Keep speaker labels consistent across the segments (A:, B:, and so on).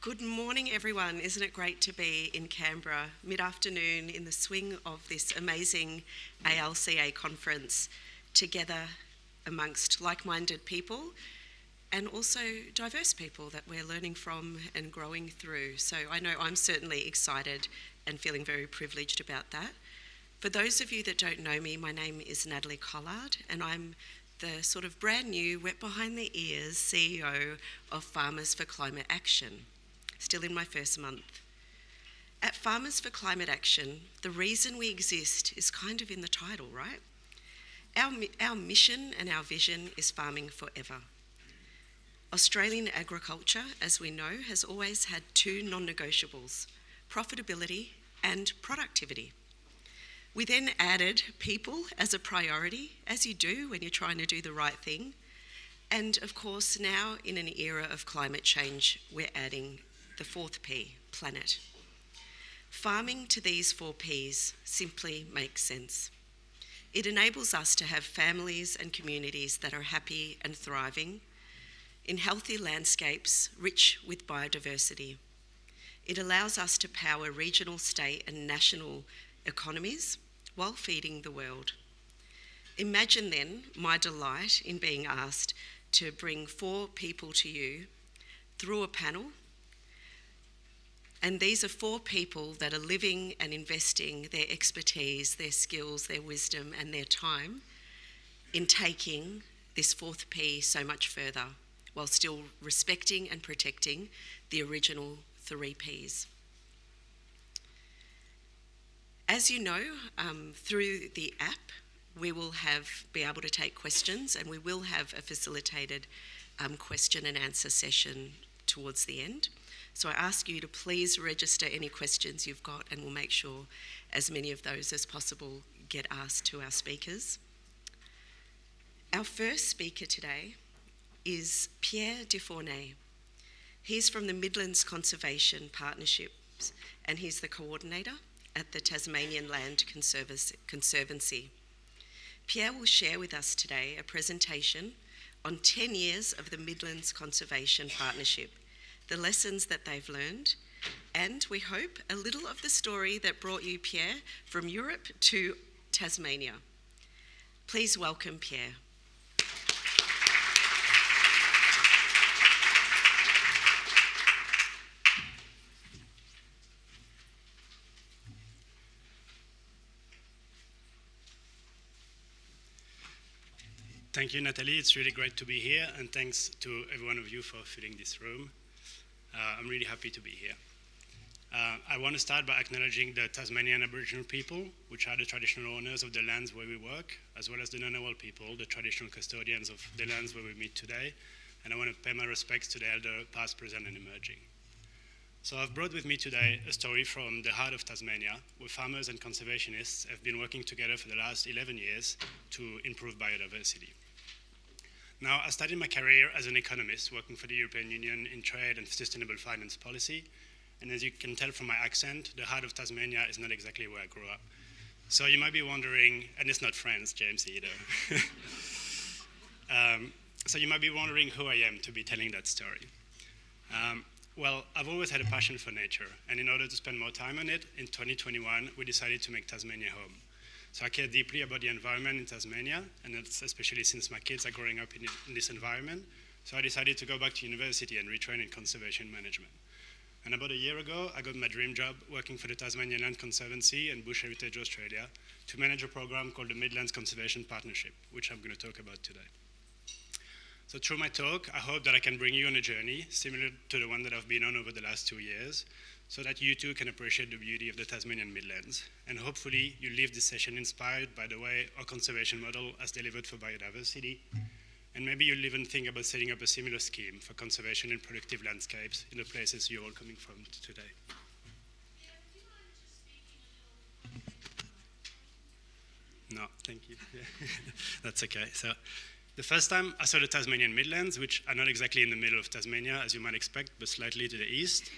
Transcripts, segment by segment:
A: Good morning, everyone. Isn't it great to be in Canberra mid-afternoon in the swing of this amazing ALCA conference, together amongst like-minded people and also diverse people that we're learning from and growing through. So I know I'm certainly excited and feeling very privileged about that. For those of you that don't know me, my name is Natalie Collard, and I'm the sort of brand new, wet behind the ears CEO of Farmers for Climate Action. Still in my first month. At Farmers for Climate Action, the reason we exist is kind of in the title, right? Our mission and our vision is farming forever. Australian agriculture, as we know, has always had two non-negotiables, profitability and productivity. We then added people as a priority, as you do when you're trying to do the right thing. And of course, now in an era of climate change, we're adding the fourth P, planet. Farming to these four Ps simply makes sense. It enables us to have families and communities that are happy and thriving in healthy landscapes rich with biodiversity. It allows us to power regional, state and national economies while feeding the world. Imagine then my delight in being asked to bring four people to you through a panel. And these are four people that are living and investing their expertise, their skills, their wisdom and their time in taking this fourth P so much further while still respecting and protecting the original three Ps. As you know, through the app, we will be able to take questions, and we will have a facilitated question and answer session towards the end. So I ask you to please register any questions you've got, and we'll make sure as many of those as possible get asked to our speakers. Our first speaker today is Pierre Defoumy. He's from the Midlands Conservation Partnerships, and he's the coordinator at the Tasmanian Land Conservancy. Pierre will share with us today a presentation on 10 years of the Midlands Conservation Partnership, the lessons that they've learned, and we hope a little of the story that brought you, Pierre, from Europe to Tasmania. Please welcome Pierre.
B: Thank you, Natalie. It's really great to be here, and thanks to every one of you for filling this room. I'm really happy to be here. I want to start by acknowledging the Tasmanian Aboriginal people, which are the traditional owners of the lands where we work, as well as the Ngunnawal people, the traditional custodians of the lands where we meet today. And I want to pay my respects to the elder, past, present, and emerging. So I've brought with me today a story from the heart of Tasmania, where farmers and conservationists have been working together for the last 11 years to improve biodiversity. Now, I started my career as an economist working for the European Union in trade and sustainable finance policy. And as you can tell from my accent, the heart of Tasmania is not exactly where I grew up. So you might be wondering, and it's not France, James, either. So you might be wondering who I am to be telling that story. Well, I've always had a passion for nature. And in order to spend more time on it, in 2021, we decided to make Tasmania home. So I care deeply about the environment in Tasmania, and that's especially since my kids are growing up in this environment. So I decided to go back to university and retrain in conservation management. And about a year ago, I got my dream job working for the Tasmanian Land Conservancy and Bush Heritage Australia to manage a program called the Midlands Conservation Partnership, which I'm going to talk about today. So through my talk, I hope that I can bring you on a journey similar to the one that I've been on over the last 2 years, so that you too can appreciate the beauty of the Tasmanian Midlands. And hopefully you leave this session inspired by the way our conservation model has delivered for biodiversity. And maybe you'll even think about setting up a similar scheme for conservation in productive landscapes in the places you're all coming from today. No, thank you. Yeah. That's okay. So the first time I saw the Tasmanian Midlands, which are not exactly in the middle of Tasmania, as you might expect, but slightly to the east,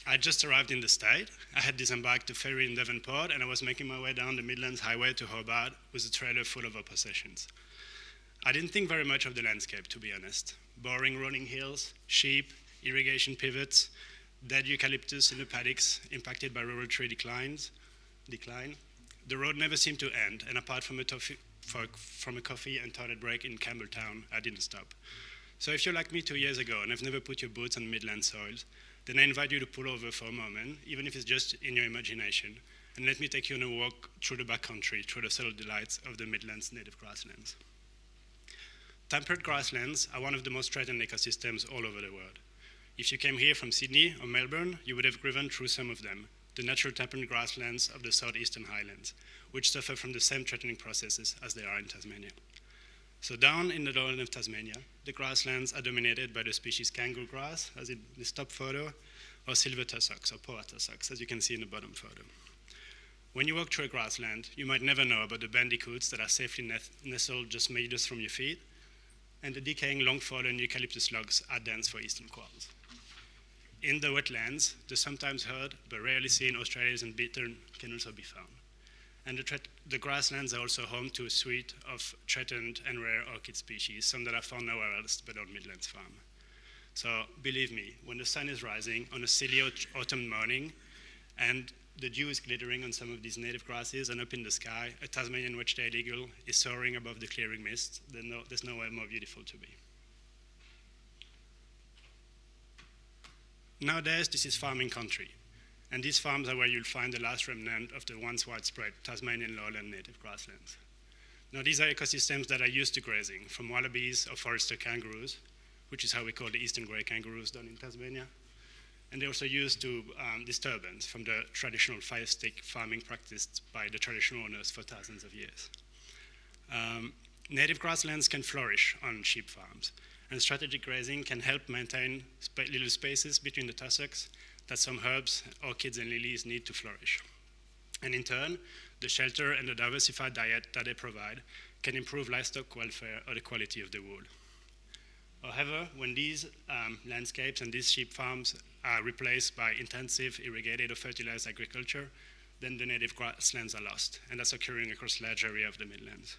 B: I just arrived in the state. I had disembarked the ferry in Devonport, and I was making my way down the Midlands Highway to Hobart with a trailer full of our possessions. I didn't think very much of the landscape, to be honest. Boring rolling hills, sheep, irrigation pivots, dead eucalyptus in the paddocks impacted by rural tree decline. The road never seemed to end, and apart from a coffee and toilet break in Campbelltown, I didn't stop. So if you're like me 2 years ago and have never put your boots on Midland soils, then I invite you to pull over for a moment, even if it's just in your imagination, and let me take you on a walk through the backcountry, through the subtle delights of the Midlands native grasslands. Temperate grasslands are one of the most threatened ecosystems all over the world. If you came here from Sydney or Melbourne, you would have driven through some of them, the natural temperate grasslands of the southeastern highlands, which suffer from the same threatening processes as they are in Tasmania. So down in the lowland of Tasmania, the grasslands are dominated by the species kangaroo grass, as in this top photo, or silver tussocks, or poa tussocks, as you can see in the bottom photo. When you walk through a grassland, you might never know about the bandicoots that are safely nestled just meters from your feet, and the decaying long-fallen eucalyptus logs are dense for eastern quails. In the wetlands, the sometimes heard but rarely seen Australian bittern can also be found. And the grasslands are also home to a suite of threatened and rare orchid species, some that are found nowhere else but on Midlands farm. So believe me, when the sun is rising on a silly autumn morning and the dew is glittering on some of these native grasses, and up in the sky, a Tasmanian wedge-tailed eagle is soaring above the clearing mist, there's nowhere more beautiful to be. Nowadays, this is farming country, and these farms are where you'll find the last remnant of the once widespread Tasmanian lowland native grasslands. Now, these are ecosystems that are used to grazing, from wallabies or forester kangaroos, which is how we call the eastern grey kangaroos down in Tasmania. And they're also used to disturbance from the traditional fire stick farming practiced by the traditional owners for thousands of years. Native grasslands can flourish on sheep farms, and strategic grazing can help maintain little spaces between the tussocks that some herbs, orchids, and lilies need to flourish. And in turn, the shelter and the diversified diet that they provide can improve livestock welfare or the quality of the wool. However, when these landscapes and these sheep farms are replaced by intensive irrigated or fertilized agriculture, then the native grasslands are lost, and that's occurring across large area of the Midlands.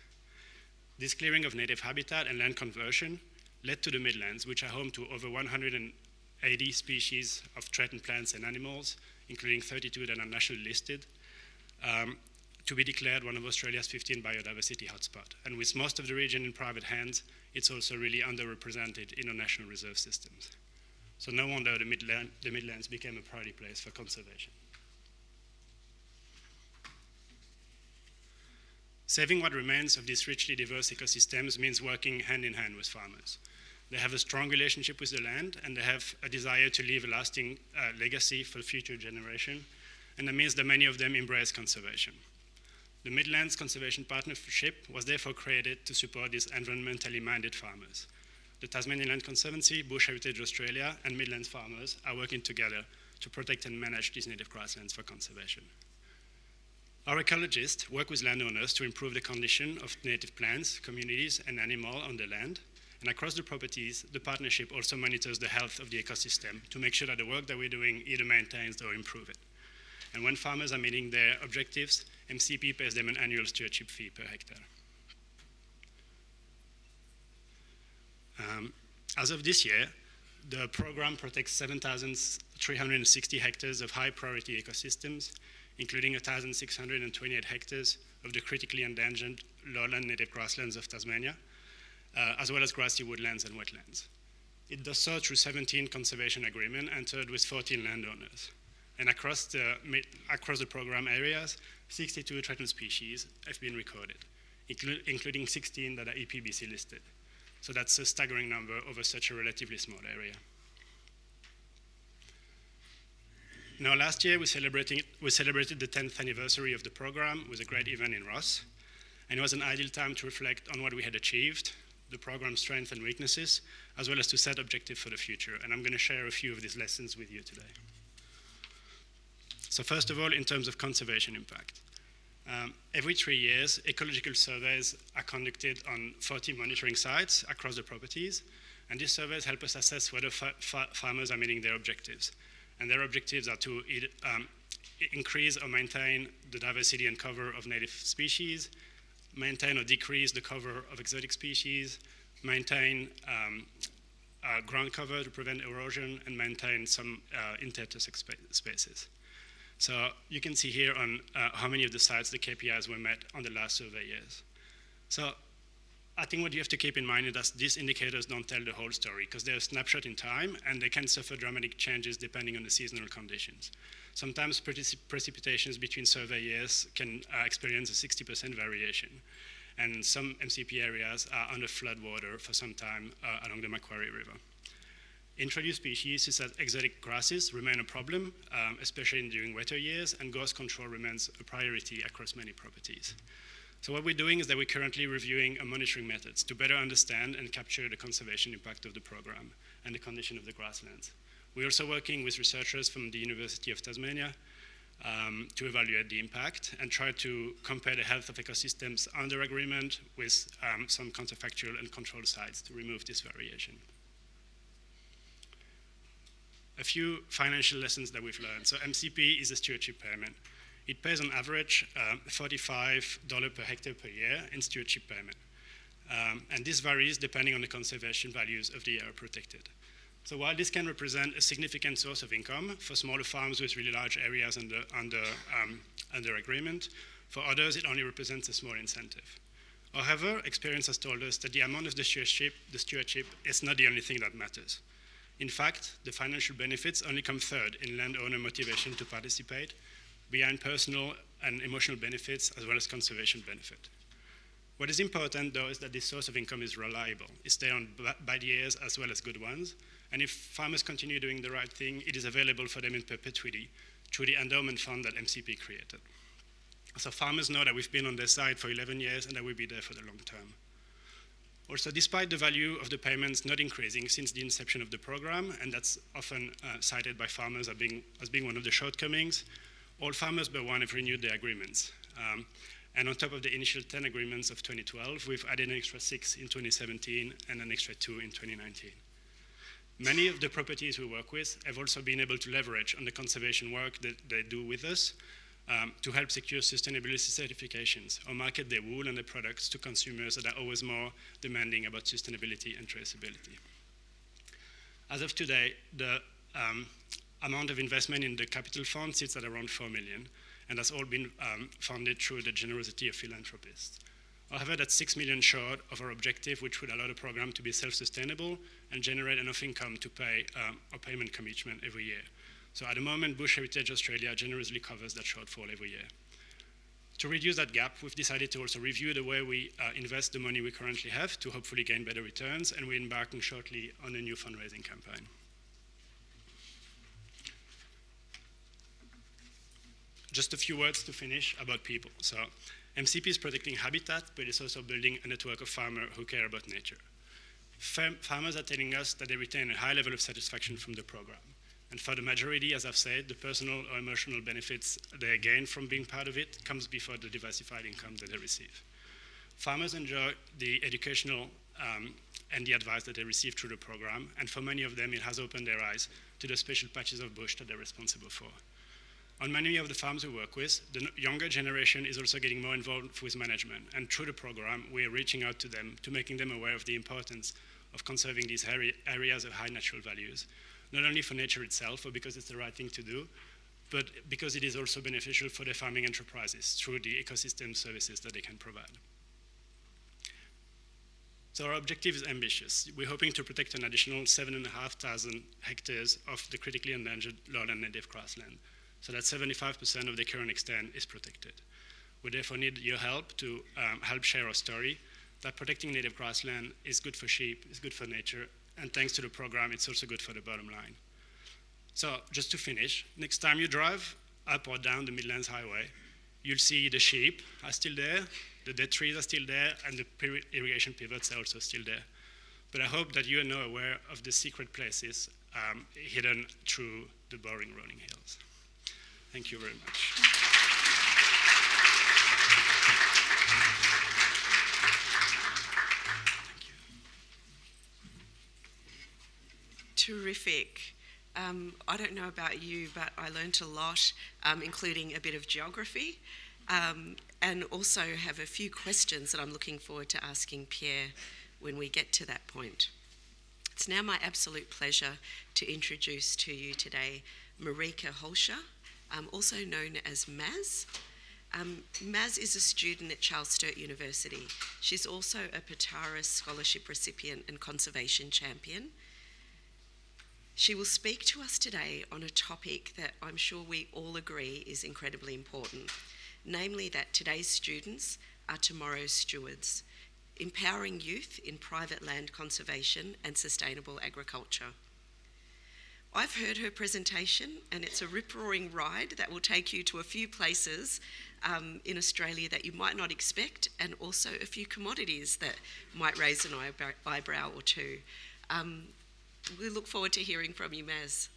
B: This clearing of native habitat and land conversion led to the Midlands, which are home to over 180 species of threatened plants and animals, including 32 that are nationally listed, to be declared one of Australia's 15 biodiversity hotspots. And with most of the region in private hands, it's also really underrepresented in our national reserve systems. So no wonder the Midlands became a priority place for conservation. Saving what remains of these richly diverse ecosystems means working hand in hand with farmers. They have a strong relationship with the land, and they have a desire to leave a lasting legacy for future generations, and that means that many of them embrace conservation. The Midlands Conservation Partnership was therefore created to support these environmentally minded farmers. The Tasmanian Land Conservancy, Bush Heritage Australia, and Midlands farmers are working together to protect and manage these native grasslands for conservation. Our ecologists work with landowners to improve the condition of native plants, communities, and animals on the land. And across the properties, the partnership also monitors the health of the ecosystem to make sure that the work that we're doing either maintains or improves it. And when farmers are meeting their objectives, MCP pays them an annual stewardship fee per hectare. As of this year, the program protects 7,360 hectares of high priority ecosystems, including 1,628 hectares of the critically endangered lowland native grasslands of Tasmania, as well as grassy woodlands and wetlands. It does so through 17 conservation agreements entered with 14 landowners. And across the program areas, 62 threatened species have been recorded, including 16 that are EPBC listed. So that's a staggering number over such a relatively small area. Now, last year we celebrated the 10th anniversary of the program with a great event in Ross, and it was an ideal time to reflect on what we had achieved, the program's strengths and weaknesses, as well as to set objectives for the future. And I'm going to share a few of these lessons with you today. So first of all, in terms of conservation impact. Every 3 years, ecological surveys are conducted on 40 monitoring sites across the properties, and these surveys help us assess whether farmers are meeting their objectives. And their objectives are to increase or maintain the diversity and cover of native species, maintain or decrease the cover of exotic species, maintain ground cover to prevent erosion and maintain some intersect spaces. So you can see here on how many of the sites the KPIs were met on the last survey years. So I think what you have to keep in mind is that these indicators don't tell the whole story because they're a snapshot in time and they can suffer dramatic changes depending on the seasonal conditions. Sometimes precipitations between survey years can experience a 60% variation. And some MCP areas are under floodwater for some time along the Macquarie River. Introduced species such as exotic grasses remain a problem, especially during wetter years, and ghost control remains a priority across many properties. So what we're doing is that we're currently reviewing monitoring methods to better understand and capture the conservation impact of the program and the condition of the grasslands. We're also working with researchers from the University of Tasmania to evaluate the impact and try to compare the health of ecosystems under agreement with some counterfactual and control sites to remove this variation. A few financial lessons that we've learned. So MCP is a stewardship payment. It pays on average $45 per hectare per year in stewardship payment. And this varies depending on the conservation values of the area protected. So while this can represent a significant source of income for smaller farms with really large areas under agreement, for others it only represents a small incentive. However, experience has told us that the amount of the stewardship is not the only thing that matters. In fact, the financial benefits only come third in landowner motivation to participate, behind personal and emotional benefits as well as conservation benefit. What is important, though, is that this source of income is reliable. It's there on bad years as well as good ones. And if farmers continue doing the right thing, it is available for them in perpetuity through the endowment fund that MCP created. So farmers know that we've been on their side for 11 years and that we'll be there for the long term. Also, despite the value of the payments not increasing since the inception of the program, and that's often cited by farmers as being one of the shortcomings, all farmers but one have renewed their agreements. And on top of the initial 10 agreements of 2012, we've added an extra 6 in 2017 and an extra 2 in 2019. Many of the properties we work with have also been able to leverage on the conservation work that they do with us to help secure sustainability certifications or market their wool and their products to consumers that are always more demanding about sustainability and traceability. As of today, the amount of investment in the capital fund sits at around 4 million, and that's all been funded through the generosity of philanthropists. However, that's 6 million short of our objective, which would allow the program to be self-sustainable and generate enough income to pay our payment commitment every year. So at the moment, Bush Heritage Australia generously covers that shortfall every year. To reduce that gap, we've decided to also review the way we invest the money we currently have to hopefully gain better returns, and we're embarking shortly on a new fundraising campaign. Just a few words to finish about people. So MCP is protecting habitat, but it's also building a network of farmers who care about nature. Farmers are telling us that they retain a high level of satisfaction from the program. And for the majority, as I've said, the personal or emotional benefits they gain from being part of it comes before the diversified income that they receive. Farmers enjoy the educational and the advice that they receive through the program, and for many of them, it has opened their eyes to the special patches of bush that they're responsible for. On many of the farms we work with, the younger generation is also getting more involved with management, and through the program, we're reaching out to them to making them aware of the importance of conserving these areas of high natural values, not only for nature itself or because it's the right thing to do, but because it is also beneficial for their farming enterprises through the ecosystem services that they can provide. So our objective is ambitious. We're hoping to protect an additional 7,500 hectares of the critically endangered lowland native grassland, so that 75% of the current extent is protected. We therefore need your help to help share our story that protecting native grassland is good for sheep, is good for nature, and thanks to the program, it's also good for the bottom line. So just to finish, next time you drive up or down the Midlands Highway, you'll see the sheep are still there, the dead trees are still there, and the irrigation pivots are also still there. But I hope that you are now aware of the secret places hidden through the boring rolling hills. Thank you very much.
A: Terrific. I don't know about you, but I learnt a lot, including a bit of geography, and also have a few questions that I'm looking forward to asking Pierre when we get to that point. It's now my absolute pleasure to introduce to you today Marieke Hoelscher, also known as Maz. Maz is a student at Sturt University. She's also a Petaurus scholarship recipient and conservation champion. She will speak to us today on a topic that I'm sure we all agree is incredibly important, namely that today's students are tomorrow's stewards, empowering youth in private land conservation and sustainable agriculture. I've heard her presentation, and it's a rip-roaring ride that will take you to a few places in Australia that you might not expect, and also a few commodities that might raise an eyebrow or two. We look forward to hearing from you, Maz.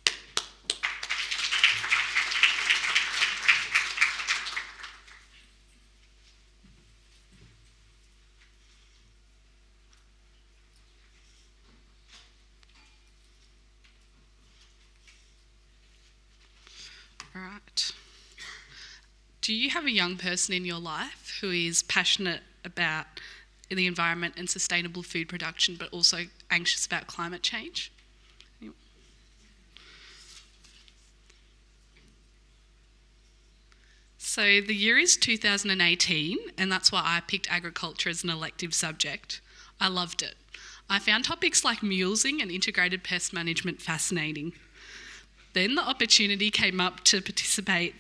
C: Right. Do you have a young person in your life who is passionate about the environment and sustainable food production, but also anxious about climate change? So the year is 2018, and that's why I picked agriculture as an elective subject. I loved it. I found topics like mulesing and integrated pest management fascinating. Then the opportunity came up to participate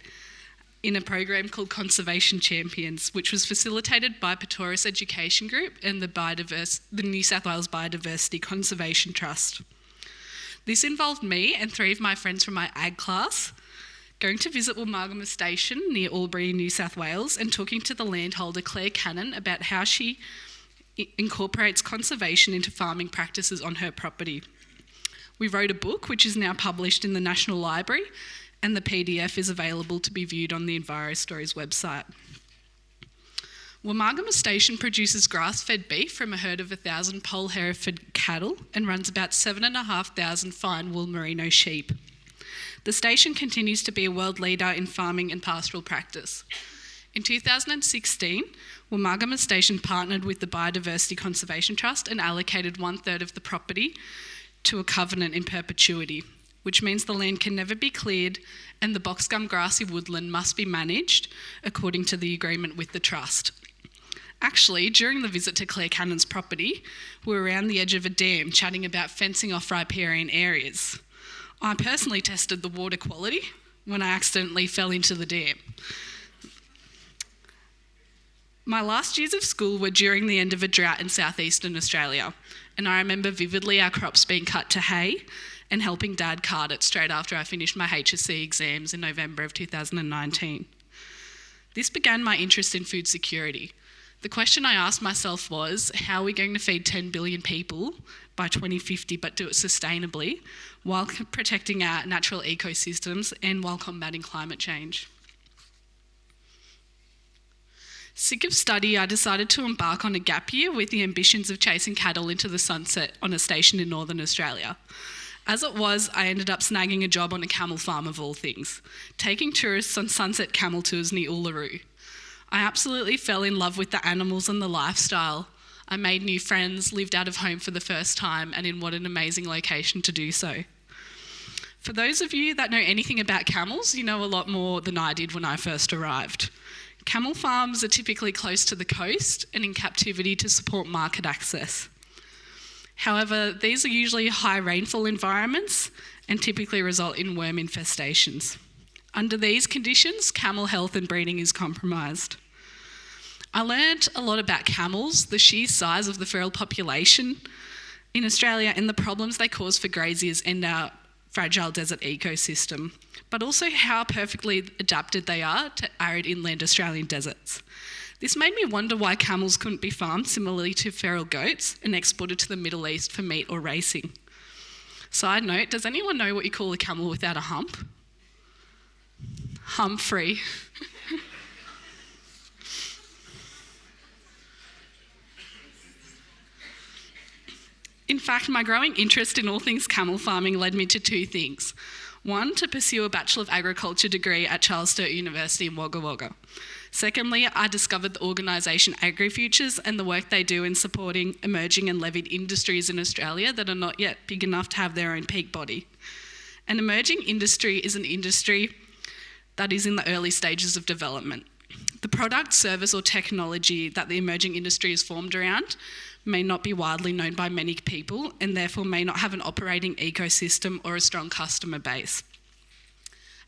C: in a program called Conservation Champions, which was facilitated by Petaurus Education Group and the New South Wales Biodiversity Conservation Trust. This involved me and 3 of my friends from my ag class going to visit Womargama Station near Albury, New South Wales, and talking to the landholder Claire Cannon about how she incorporates conservation into farming practices on her property. We wrote a book which is now published in the National Library, and the PDF is available to be viewed on the Enviro Stories website. Womargama Station produces grass-fed beef from a herd of 1,000 poll Hereford cattle and runs about 7,500 fine wool merino sheep. The station continues to be a world leader in farming and pastoral practice. In 2016, Womargama Station partnered with the Biodiversity Conservation Trust and allocated 1/3 of the property to a covenant in perpetuity, which means the land can never be cleared and the boxgum grassy woodland must be managed according to the agreement with the trust. Actually, during the visit to Claire Cannon's property, we were around the edge of a dam chatting about fencing off riparian areas. I personally tested the water quality when I accidentally fell into the dam. My last years of school were during the end of a drought in southeastern Australia, and I remember vividly our crops being cut to hay and helping Dad cart it straight after I finished my HSC exams in November of 2019. This began my interest in food security. The question I asked myself was, how are we going to feed 10 billion people by 2050 but do it sustainably while protecting our natural ecosystems and while combating climate change? Sick of study, I decided to embark on a gap year with the ambitions of chasing cattle into the sunset on a station in Northern Australia. As it was, I ended up snagging a job on a camel farm of all things, taking tourists on sunset camel tours near Uluru. I absolutely fell in love with the animals and the lifestyle. I made new friends, lived out of home for the first time, and in what an amazing location to do so. For those of you that know anything about camels, you know a lot more than I did when I first arrived. Camel farms are typically close to the coast and in captivity to support market access. However, these are usually high rainfall environments and typically result in worm infestations. Under these conditions, camel health and breeding is compromised. I learned a lot about camels, the sheer size of the feral population in Australia and the problems they cause for graziers and our fragile desert ecosystem, but also how perfectly adapted they are to arid inland Australian deserts. This made me wonder why camels couldn't be farmed similarly to feral goats and exported to the Middle East for meat or racing. Side note, does anyone know what you call a camel without a hump? Humphrey. In fact, my growing interest in all things camel farming led me to 2 things. 1, to pursue a Bachelor of Agriculture degree at Sturt University in Wagga Wagga. Secondly, I discovered the organisation AgriFutures and the work they do in supporting emerging and levied industries in Australia that are not yet big enough to have their own peak body. An emerging industry is an industry that is in the early stages of development. The product, service or technology that the emerging industry is formed around may not be widely known by many people and therefore may not have an operating ecosystem or a strong customer base.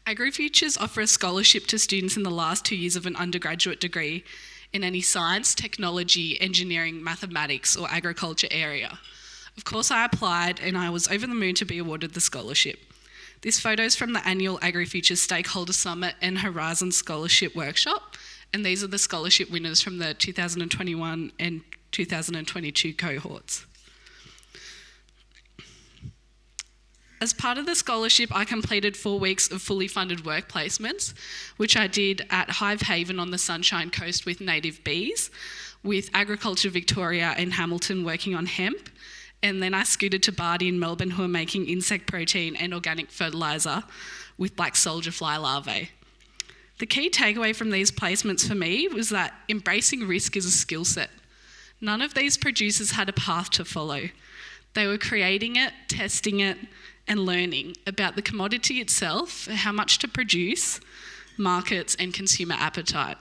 C: AgriFutures offer a scholarship to students in the last 2 years of an undergraduate degree in any science, technology, engineering, mathematics or agriculture area. Of course I applied and I was over the moon to be awarded the scholarship. This photo is from the annual AgriFutures Stakeholder Summit and Horizon Scholarship Workshop, and these are the scholarship winners from the 2021 and 2022 cohorts. As part of the scholarship, I completed 4 weeks of fully funded work placements, which I did at Hive Haven on the Sunshine Coast with native bees, with Agriculture Victoria and Hamilton working on hemp, and then I scooted to Bardi in Melbourne who are making insect protein and organic fertiliser with black soldier fly larvae. The key takeaway from these placements for me was that embracing risk is a skill set. None of these producers had a path to follow. They were creating it, testing it, and learning about the commodity itself, how much to produce, markets, and consumer appetite.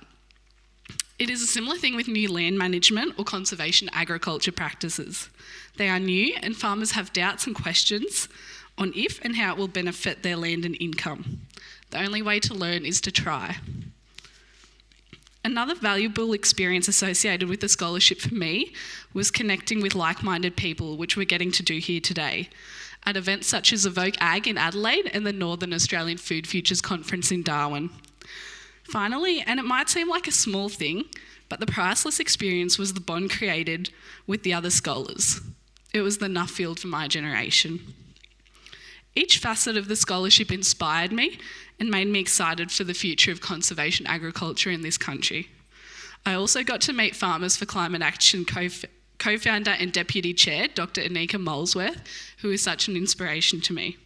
C: It is a similar thing with new land management or conservation agriculture practices. They are new and farmers have doubts and questions on if and how it will benefit their land and income. The only way to learn is to try. Another valuable experience associated with the scholarship for me was connecting with like-minded people, which we're getting to do here today, at events such as Evoke Ag in Adelaide and the Northern Australian Food Futures Conference in Darwin. Finally, and it might seem like a small thing, but the priceless experience was the bond created with the other scholars. It was the Nuffield for my generation. Each facet of the scholarship inspired me and made me excited for the future of conservation agriculture in this country. I also got to meet Farmers for Climate Action co-founder and deputy chair, Dr. Anika Molesworth, who is such an inspiration to me.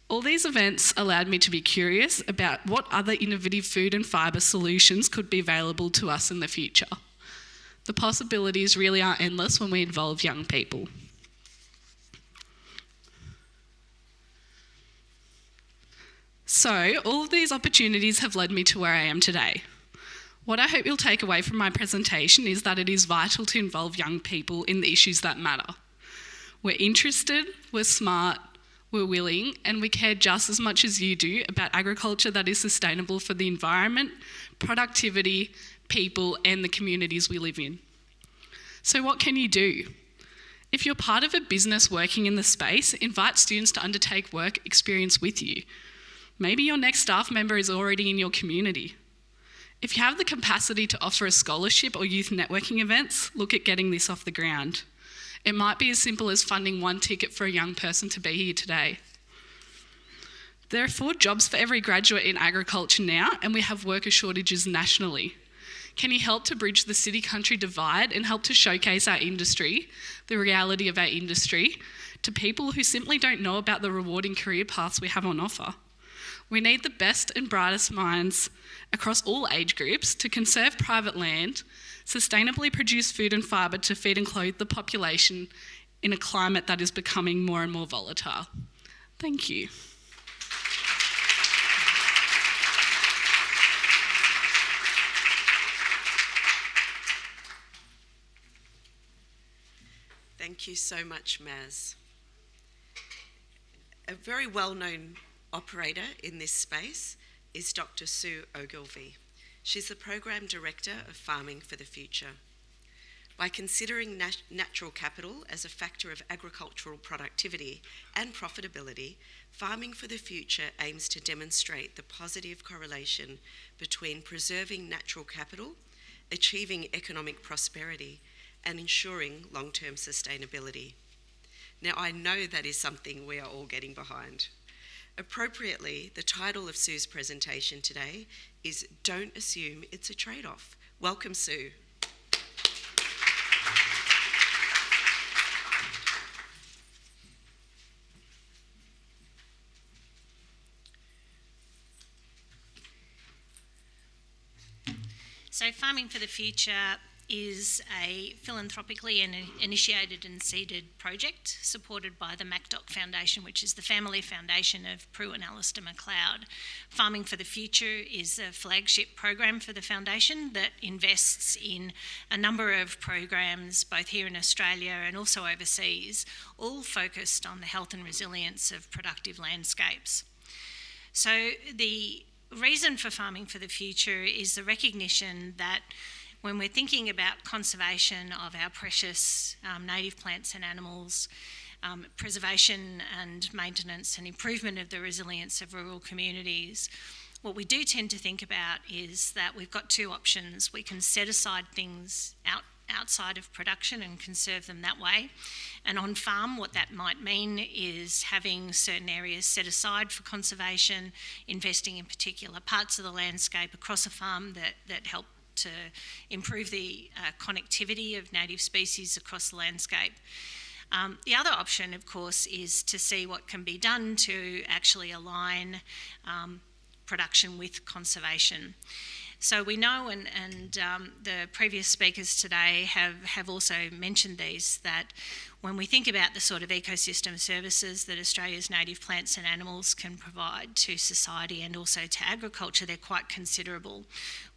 C: All these events allowed me to be curious about what other innovative food and fibre solutions could be available to us in the future. The possibilities really are endless when we involve young people. So, all of these opportunities have led me to where I am today. What I hope you'll take away from my presentation is that it is vital to involve young people in the issues that matter. We're interested, we're smart, we're willing, and we care just as much as you do about agriculture that is sustainable for the environment, productivity, people, and the communities we live in. So what can you do? If you're part of a business working in the space, invite students to undertake work experience with you. Maybe your next staff member is already in your community. If you have the capacity to offer a scholarship or youth networking events, look at getting this off the ground. It might be as simple as funding 1 ticket for a young person to be here today. There are 4 jobs for every graduate in agriculture now, and we have worker shortages nationally. Can you help to bridge the city-country divide and help to showcase our industry, the reality of our industry, to people who simply don't know about the rewarding career paths we have on offer? We need the best and brightest minds across all age groups to conserve private land, sustainably produce food and fibre to feed and clothe the population in a climate that is becoming more and more volatile. Thank you.
A: Thank you so much, Maz. A very well-known operator in this space is Dr. Sue Ogilvy. She's the Program Director of Farming for the Future. By considering natural capital as a factor of agricultural productivity and profitability, Farming for the Future aims to demonstrate the positive correlation between preserving natural capital, achieving economic prosperity, and ensuring long-term sustainability. Now, I know that is something we are all getting behind. Appropriately, the title of Sue's presentation today is Don't Assume It's a Trade-off. Welcome, Sue.
D: So Farming for the Future is a philanthropically initiated and seeded project supported by the MacDoc Foundation, which is the family foundation of Prue and Alistair McLeod. Farming for the Future is a flagship program for the foundation that invests in a number of programs both here in Australia and also overseas, all focused on the health and resilience of productive landscapes. So the reason for Farming for the Future is the recognition that when we're thinking about conservation of our precious native plants and animals, preservation and maintenance and improvement of the resilience of rural communities, what we do tend to think about is that we've got two options. We can set aside things outside of production and conserve them that way. And on farm, what that might mean is having certain areas set aside for conservation, investing in particular parts of the landscape across a farm that help to improve the connectivity of native species across the landscape. The other option, of course, is to see what can be done to actually align production with conservation. So we know, and the previous speakers today have also mentioned these, that when we think about the sort of ecosystem services that Australia's native plants and animals can provide to society and also to agriculture, they're quite considerable,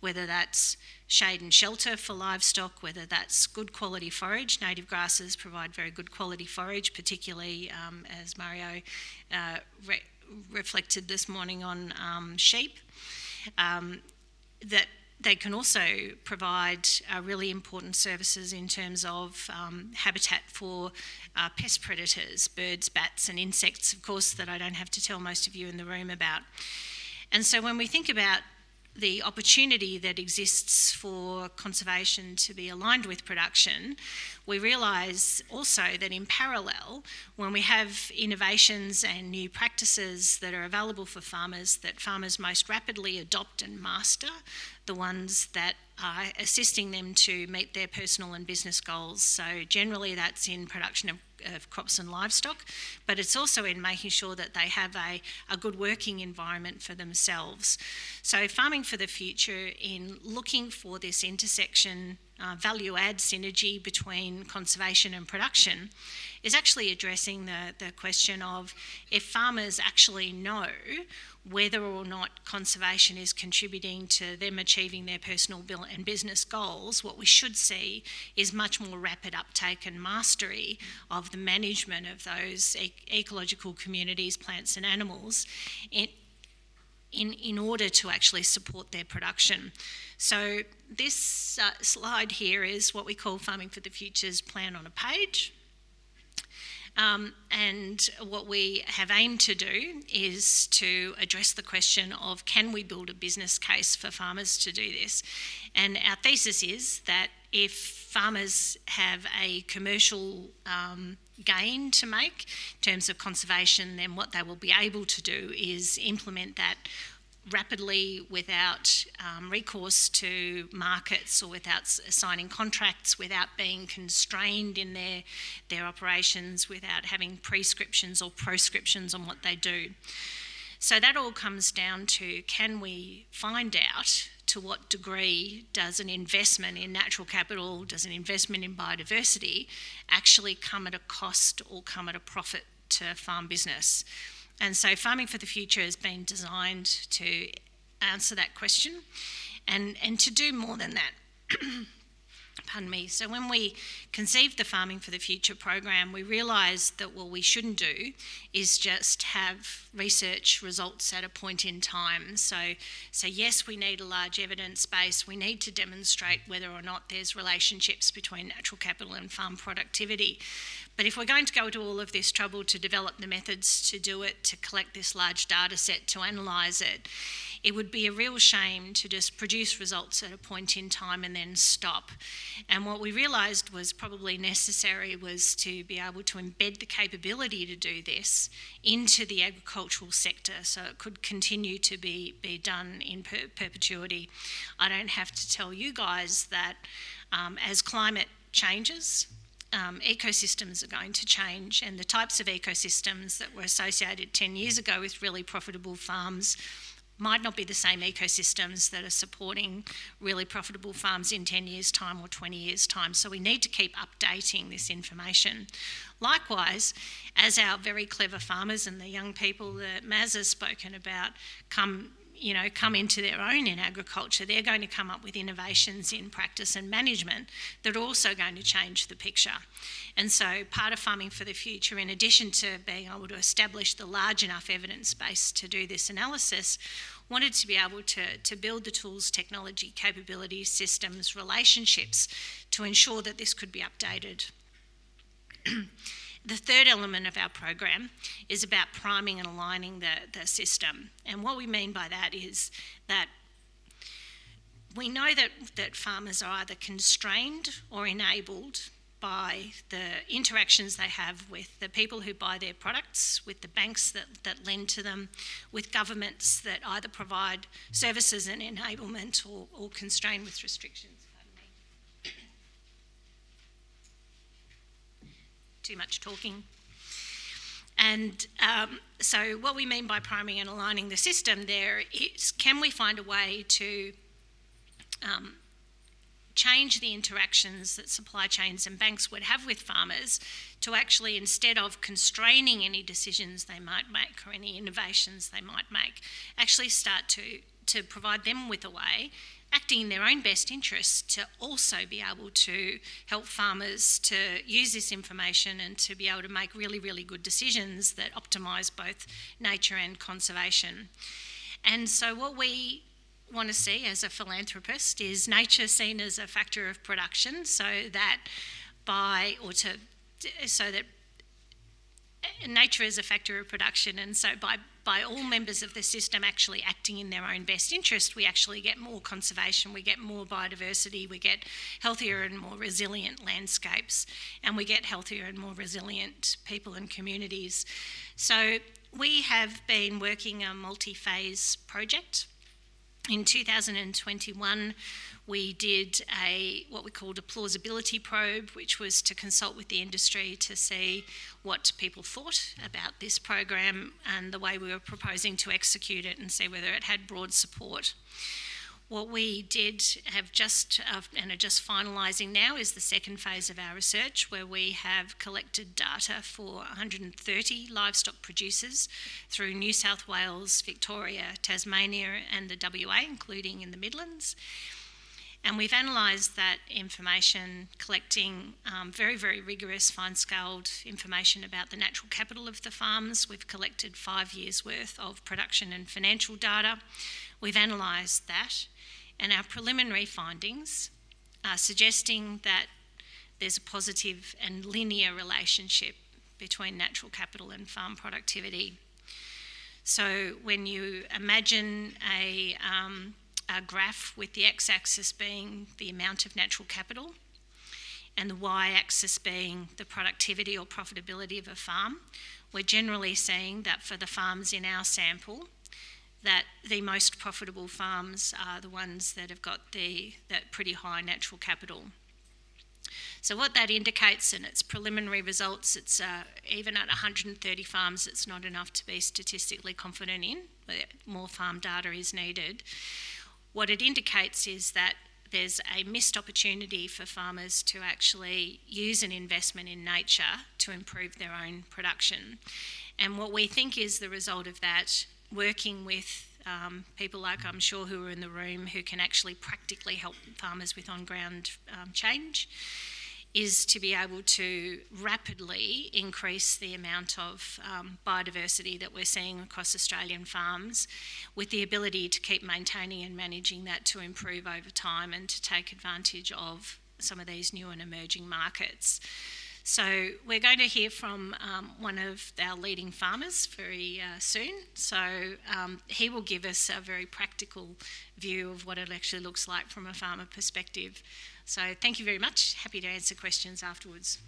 D: whether that's shade and shelter for livestock, whether that's good quality forage. Native grasses provide very good quality forage, particularly as Mario reflected this morning on sheep. That they can also provide really important services in terms of habitat for pest predators, birds, bats and insects, of course, that I don't have to tell most of you in the room about. And so when we think about the opportunity that exists for conservation to be aligned with production, we realise also that in parallel, when we have innovations and new practices that are available for farmers, that farmers most rapidly adopt and master, the ones that are assisting them to meet their personal and business goals. So generally that's in production of crops and livestock, but it's also in making sure that they have a good working environment for themselves. So Farming for the Future, in looking for this intersection, value add synergy between conservation and production, is actually addressing the question of if farmers actually know whether or not conservation is contributing to them achieving their personal and business goals, what we should see is much more rapid uptake and mastery of the management of those ecological communities, plants and animals, in order to actually support their production. So this slide here is what we call Farming for the Future's plan on a page. And what we have aimed to do is to address the question of, can we build a business case for farmers to do this? And our thesis is that if farmers have a commercial gain to make in terms of conservation, then what they will be able to do is implement that rapidly without recourse to markets or without signing contracts, without being constrained in their operations, without having prescriptions or proscriptions on what they do. So that all comes down to, can we find out to what degree does an investment in natural capital, does an investment in biodiversity actually come at a cost or come at a profit to farm business? And so Farming for the Future has been designed to answer that question and to do more than that. Pardon me. So when we conceived the Farming for the Future program, we realised that what we shouldn't do is just have research results at a point in time. So yes, we need a large evidence base. We need to demonstrate whether or not there's relationships between natural capital and farm productivity. But if we're going to go to all of this trouble to develop the methods to do it, to collect this large data set, to analyse it, it would be a real shame to just produce results at a point in time and then stop. And what we realised was probably necessary was to be able to embed the capability to do this into the agricultural sector so it could continue to be done in perpetuity. I don't have to tell you guys that as climate changes, ecosystems are going to change, and the types of ecosystems that were associated 10 years ago with really profitable farms might not be the same ecosystems that are supporting really profitable farms in 10 years' time or 20 years' time. So we need to keep updating this information. Likewise, as our very clever farmers and the young people that Maz has spoken about come into their own in agriculture, they're going to come up with innovations in practice and management that are also going to change the picture. And so part of Farming for the Future, in addition to being able to establish the large enough evidence base to do this analysis, wanted to be able to build the tools, technology, capabilities, systems, relationships to ensure that this could be updated. The third element of our program is about priming and aligning the system. And what we mean by that is that we know that farmers are either constrained or enabled by the interactions they have with the people who buy their products, with the banks that lend to them, with governments that either provide services and enablement or constrain with restrictions. Too much talking. And so what we mean by priming and aligning the system there is, can we find a way to change the interactions that supply chains and banks would have with farmers to actually, instead of constraining any decisions they might make or any innovations they might make, actually start to provide them with a way, acting in their own best interests, to also be able to help farmers to use this information and to be able to make really, really good decisions that optimise both nature and conservation. And so what we want to see as a philanthropist is nature seen as a factor of production, so that nature is a factor of production, and so by all members of the system actually acting in their own best interest, we actually get more conservation, we get more biodiversity, we get healthier and more resilient landscapes, and we get healthier and more resilient people and communities. So we have been working a multi-phase project. In 2021, we did what we called a plausibility probe, which was to consult with the industry to see what people thought about this program and the way we were proposing to execute it and see whether it had broad support. What we did have and are just finalising now is the second phase of our research, where we have collected data for 130 livestock producers through New South Wales, Victoria, Tasmania and the WA, including in the Midlands. And we've analysed that information, collecting very, very rigorous fine-scaled information about the natural capital of the farms. We've collected 5 years' worth of production and financial data. We've analysed that, and our preliminary findings are suggesting that there's a positive and linear relationship between natural capital and farm productivity. So when you imagine a graph with the x-axis being the amount of natural capital and the y-axis being the productivity or profitability of a farm, we're generally seeing that for the farms in our sample, that the most profitable farms are the ones that have got that pretty high natural capital. So what that indicates, and its preliminary results, it's even at 130 farms, it's not enough to be statistically confident in. More farm data is needed. What it indicates is that there's a missed opportunity for farmers to actually use an investment in nature to improve their own production. And what we think is the result of that, working with people like I'm sure who are in the room who can actually practically help farmers with on-ground change, is to be able to rapidly increase the amount of biodiversity that we're seeing across Australian farms, with the ability to keep maintaining and managing that to improve over time and to take advantage of some of these new and emerging markets. So we're going to hear from one of our leading farmers very soon. So he will give us a very practical view of what it actually looks like from a farmer perspective. So thank you very much. Happy to answer questions afterwards.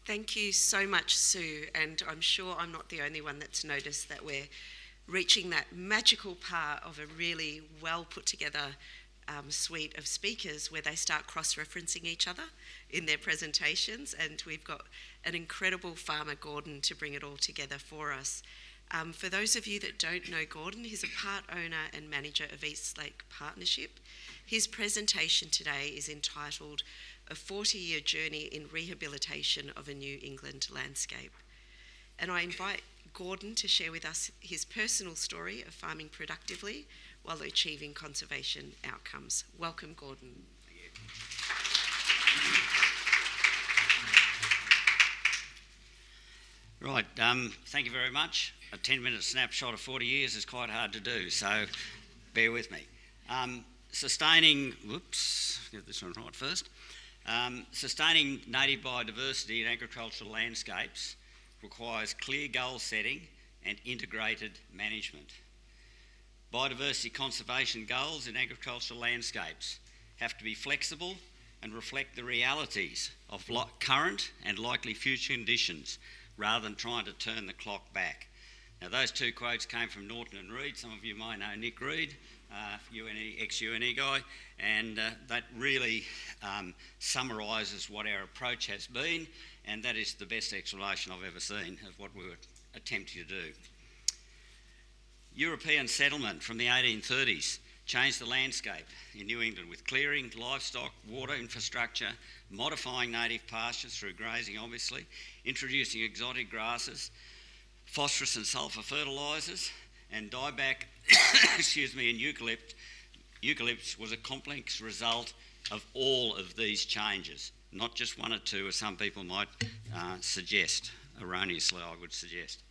A: Thank you so much, Sue, and I'm sure I'm not the only one that's noticed that we're reaching that magical part of a really well put together suite of speakers where they start cross-referencing each other in their presentations, and we've got an incredible farmer, Gordon, to bring it all together for us. For those of you that don't know Gordon, he's a part owner and manager of Eastlake Partnership. His presentation today is entitled A 40-Year Journey in Rehabilitation of a New England Landscape. And I invite Gordon to share with us his personal story of farming productively while achieving conservation outcomes. Welcome, Gordon.
E: Right, thank you very much. A 10-minute snapshot of 40 years is quite hard to do, so bear with me. Sustaining native biodiversity in agricultural landscapes requires clear goal setting and integrated management. Biodiversity conservation goals in agricultural landscapes have to be flexible and reflect the realities of current and likely future conditions rather than trying to turn the clock back. Now, those two quotes came from Norton and Reed. Some of you might know Nick Reed, ex-UNE guy, and that really summarises what our approach has been, and that is the best explanation I've ever seen of what we were attempting to do. European settlement from the 1830s changed the landscape in New England with clearing, livestock, water infrastructure, modifying native pastures through grazing obviously, introducing exotic grasses, phosphorus and sulphur fertilisers, and dieback and eucalyptus was a complex result of all of these changes, not just one or two as some people might suggest, erroneously I would suggest.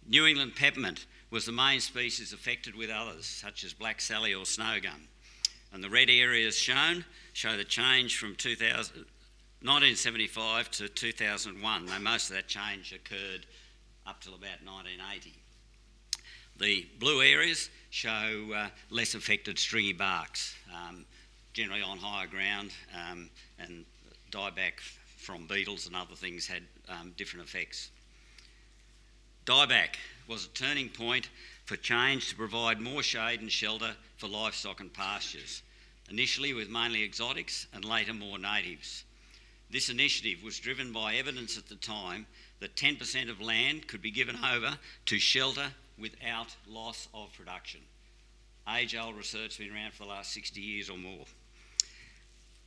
E: New England peppermint was the main species affected with others, such as black sally or snow gum. And the red areas shown show the change from 1975 to 2001, though most of that change occurred up till about 1980. The blue areas show less affected stringy barks, generally on higher ground, and dieback from beetles and other things had different effects. Dieback was a turning point for change to provide more shade and shelter for livestock and pastures, initially with mainly exotics and later more natives. This initiative was driven by evidence at the time that 10% of land could be given over to shelter without loss of production. Age-old research has been around for the last 60 years or more.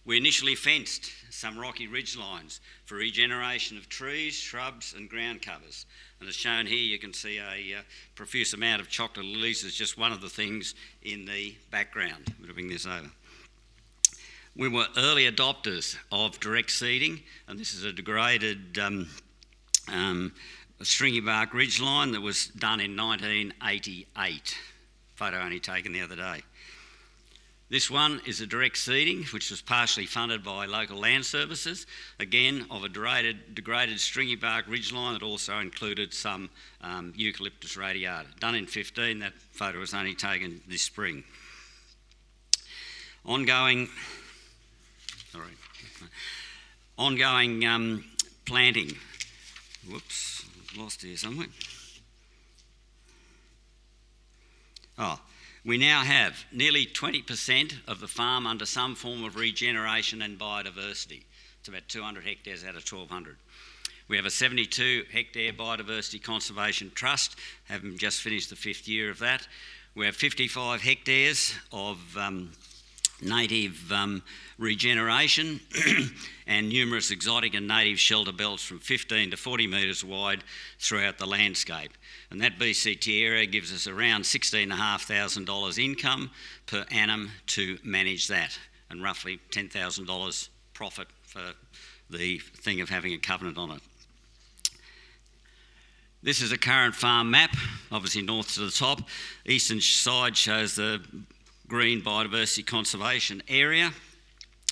E: We initially fenced some rocky ridgelines for regeneration of trees, shrubs and ground covers. And as shown here, you can see a profuse amount of chocolate lilies as just one of the things in the background. I'm going to bring this over. We were early adopters of direct seeding, and this is a degraded stringy bark ridgeline that was done in 1988. Photo only taken the other day. This one is a direct seeding, which was partially funded by local land services, again of a degraded stringy bark ridgeline that also included some eucalyptus radiata. Done in 15, that photo was only taken this spring. Ongoing planting. Whoops, lost here somewhere. We now have nearly 20% of the farm under some form of regeneration and biodiversity. It's about 200 hectares out of 1,200. We have a 72 hectare biodiversity conservation trust, having just finished the 5th year of that. We have 55 hectares of native regeneration and numerous exotic and native shelter belts from 15 to 40 metres wide throughout the landscape. And that BCT area gives us around $16,500 income per annum to manage that, and roughly $10,000 profit for the thing of having a covenant on it. This is a current farm map, obviously north to the top. Eastern side shows the green biodiversity conservation area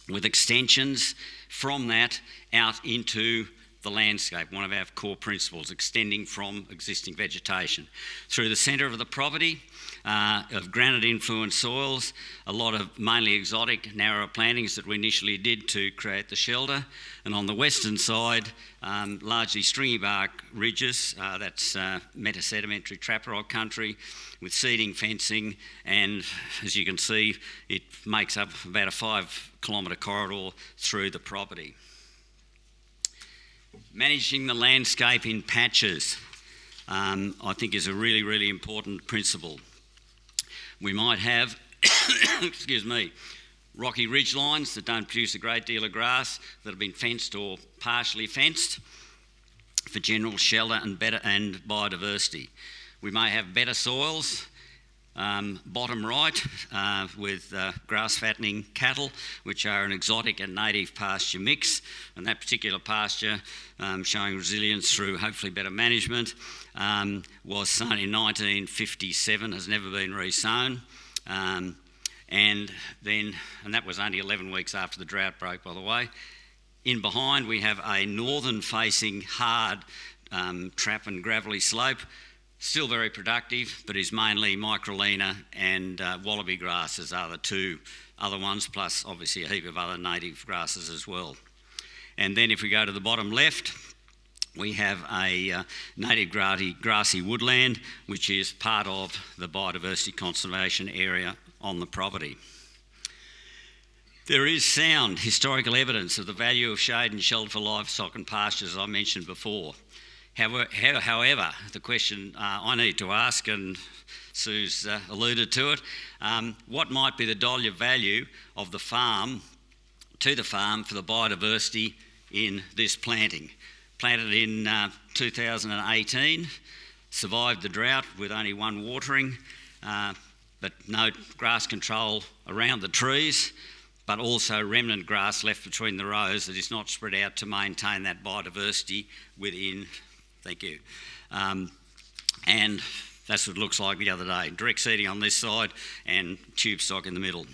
E: with extensions from that out into the landscape, one of our core principles, extending from existing vegetation. Through the centre of the property, of granite-influenced soils, a lot of mainly exotic, narrow plantings that we initially did to create the shelter. And on the western side, largely stringy bark ridges, that's metasedimentary trap rock country, with seeding fencing, and as you can see, it makes up about a 5-kilometre corridor through the property. Managing the landscape in patches, I think, is a really, really important principle. We might have, excuse me, rocky ridge lines that don't produce a great deal of grass, that have been fenced or partially fenced for general shelter and biodiversity. We may have better soils, bottom right, with grass fattening cattle, which are an exotic and native pasture mix, and that particular pasture, showing resilience through hopefully better management, was sown in 1957, has never been re-sown, and that was only 11 weeks after the drought broke, by the way. In behind we have a northern facing hard trap and gravelly slope, still very productive, but is mainly microlina and wallaby grasses are the two other ones, plus obviously a heap of other native grasses as well. And then if we go to the bottom left, we have a native grassy woodland, which is part of the biodiversity conservation area on the property. There is sound historical evidence of the value of shade and shelter for livestock and pastures, as I mentioned before. However, the question I need to ask, and Sue's alluded to it, what might be the dollar value of the farm to the farm for the biodiversity in this planting? Planted in 2018, survived the drought with only one watering, but no grass control around the trees, but also remnant grass left between the rows that is not spread out to maintain that biodiversity within. Thank you. And that's what it looks like the other day. Direct seeding on this side and tube stock in the middle.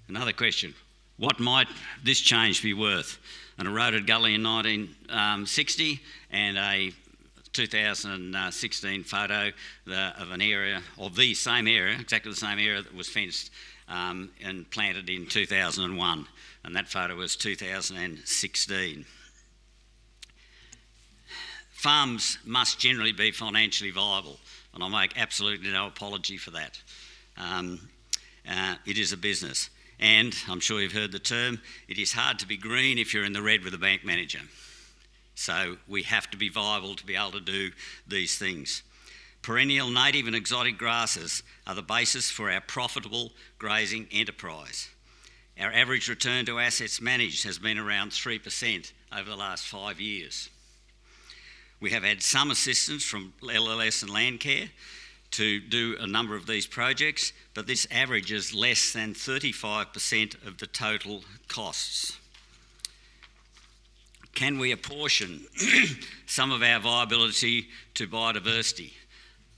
E: Another question, what might this change be worth? An eroded gully in 1960 and a 2016 photo of an area, or the same area, exactly the same area that was fenced and planted in 2001. And that photo was 2016. Farms must generally be financially viable, and I make absolutely no apology for that. It is a business, and I'm sure you've heard the term, it is hard to be green if you're in the red with a bank manager. So we have to be viable to be able to do these things. Perennial, native and exotic grasses are the basis for our profitable grazing enterprise. Our average return to assets managed has been around 3% over the last 5 years. We have had some assistance from LLS and Landcare to do a number of these projects, but this averages less than 35% of the total costs. Can we apportion some of our viability to biodiversity?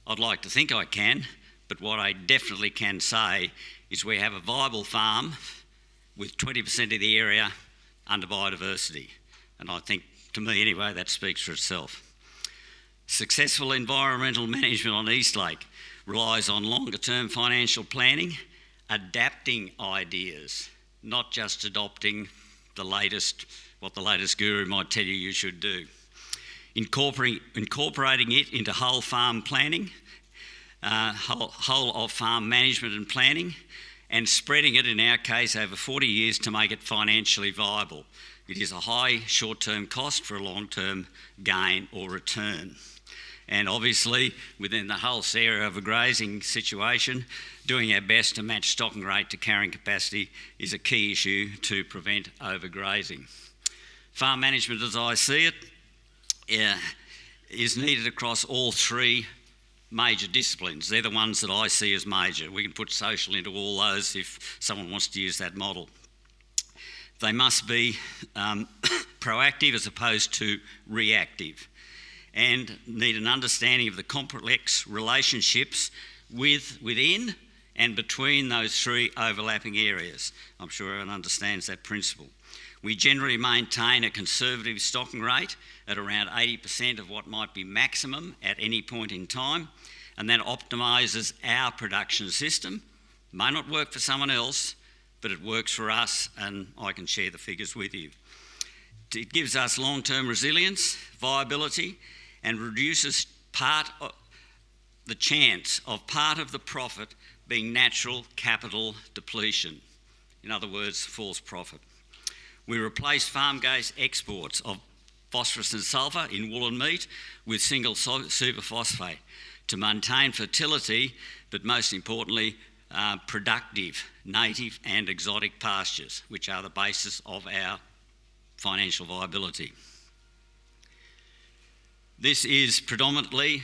E: I'd like to think I can, but what I definitely can say is we have a viable farm with 20% of the area under biodiversity. And I think, to me anyway, that speaks for itself. Successful environmental management on Eastlake relies on longer term financial planning, adapting ideas, not just adopting what the latest guru might tell you should do. Incorporating it into whole farm planning, whole of farm management and planning, and spreading it, in our case, over 40 years to make it financially viable. It is a high short-term cost for a long-term gain or return. And obviously, within the whole area of a grazing situation, doing our best to match stocking rate to carrying capacity is a key issue to prevent overgrazing. Farm management, as I see it, is needed across all three major disciplines. They're the ones that I see as major. We can put social into all those if someone wants to use that model. They must be proactive as opposed to reactive, and need an understanding of the complex relationships within and between those three overlapping areas. I'm sure everyone understands that principle. We generally maintain a conservative stocking rate at around 80% of what might be maximum at any point in time, and that optimises our production system. May not work for someone else, but it works for us, and I can share the figures with you. It gives us long-term resilience, viability, and reduces the chance of part of the profit being natural capital depletion. In other words, false profit. We replaced farm gate exports of phosphorus and sulphur in wool and meat with single superphosphate to maintain fertility, but most importantly, productive native and exotic pastures, which are the basis of our financial viability. This is predominantly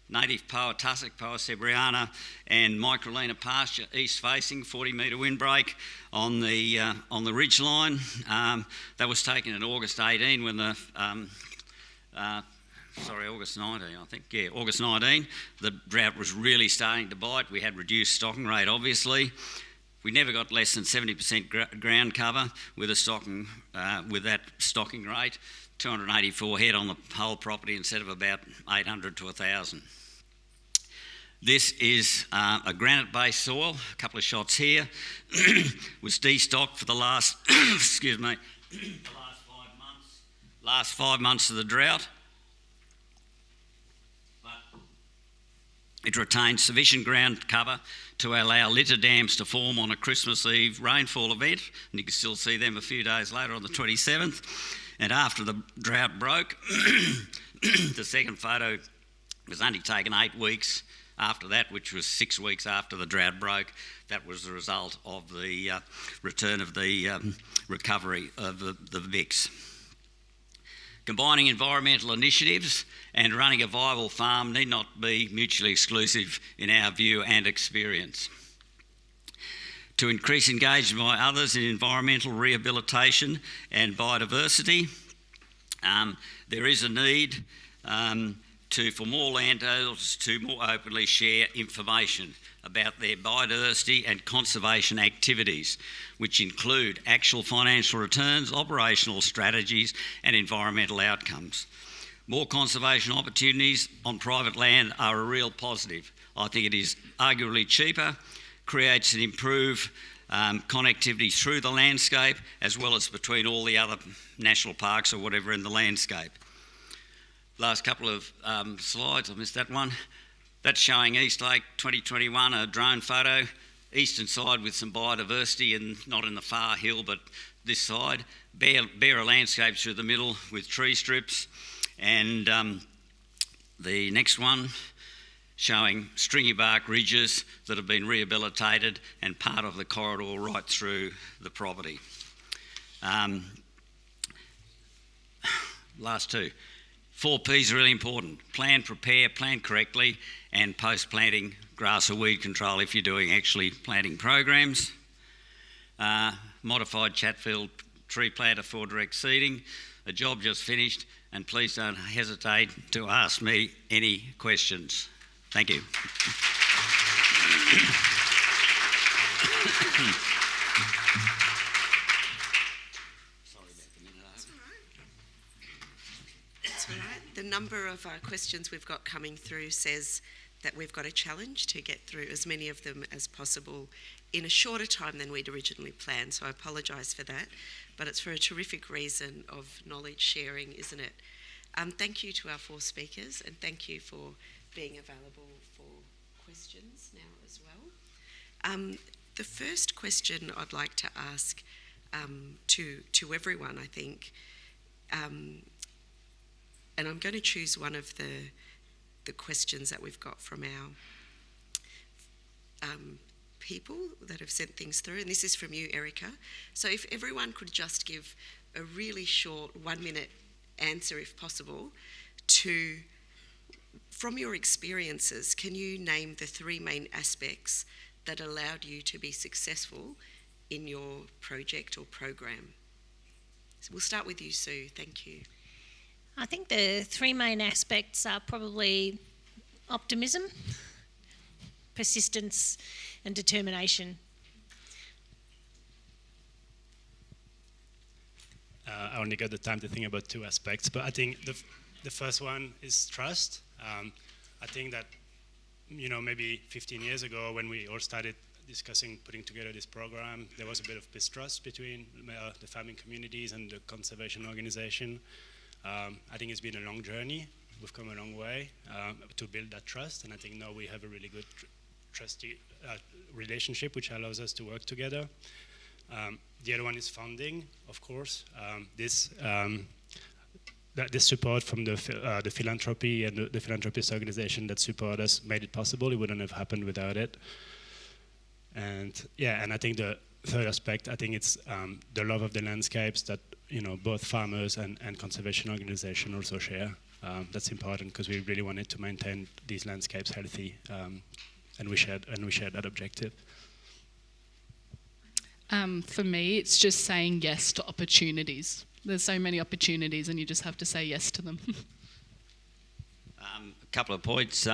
E: native Poa tussock, Poa cebriana and microlina pasture, east facing, 40 metre windbreak on the ridge line. That was taken in August 18 when August 19, I think. Yeah, August 19. The drought was really starting to bite. We had reduced stocking rate, obviously. We never got less than 70% ground cover with that stocking rate. 284 head on the whole property instead of about 800 to 1,000. This is a granite-based soil. A couple of shots here. Was destocked for the last, the last 5 months of the drought. It retained sufficient ground cover to allow litter dams to form on a Christmas Eve rainfall event, and you can still see them a few days later on the 27th. And after the drought broke, the second photo was only taken 8 weeks after that, which was 6 weeks after the drought broke. That was the result of the return of the recovery of the mix. Combining environmental initiatives and running a viable farm need not be mutually exclusive in our view and experience. To increase engagement by others in environmental rehabilitation and biodiversity, there is a need for more landowners to more openly share information about their biodiversity and conservation activities, which include actual financial returns, operational strategies and environmental outcomes. More conservation opportunities on private land are a real positive. I think it is arguably cheaper, creates an improved connectivity through the landscape as well as between all the other national parks or whatever in the landscape. Last couple of slides, I missed that one. That's showing Eastlake 2021, a drone photo, eastern side with some biodiversity and not in the far hill, but this side. Bare landscapes through the middle with tree strips. And the next one showing stringy bark ridges that have been rehabilitated and part of the corridor right through the property. Last two. 4 Ps are really important. Plan, prepare, plant correctly, and post-planting grass or weed control if you're doing actually planting programs. Modified Chatfield tree planter for direct seeding. A job just finished, and please don't hesitate to ask me any questions. Thank you.
A: The number of questions we've got coming through says that we've got a challenge to get through as many of them as possible in a shorter time than we'd originally planned, so I apologise for that, but it's for a terrific reason of knowledge sharing, isn't it? Thank you to our 4 speakers, and thank you for being available for questions now as well. The first question I'd like to ask to everyone, I think, and I'm going to choose one of the questions that we've got from our people that have sent things through, and this is from you, Erica. So if everyone could just give a really short 1-minute answer, if possible, from your experiences, can you name the 3 main aspects that allowed you to be successful in your project or program? So we'll start with you, Sue. Thank you.
D: I think the 3 main aspects are probably optimism, persistence and determination.
B: I only got the time to think about two aspects, but I think the first one is trust. I think that, maybe 15 years ago when we all started discussing putting together this program, there was a bit of mistrust between the farming communities and the conservation organization. I think it's been a long journey. We've come a long way to build that trust, and I think now we have a really good trusty relationship which allows us to work together. The other one is funding, of course. This support from the philanthropy and the philanthropist organization that support us made it possible. It wouldn't have happened without it. And I think the third aspect, I think it's the love of the landscapes that both farmers and conservation organization also share. That's important because we really wanted to maintain these landscapes healthy, and we shared that objective.
C: For me, it's just saying yes to opportunities. There's so many opportunities and you just have to say yes to them.
E: A couple of points.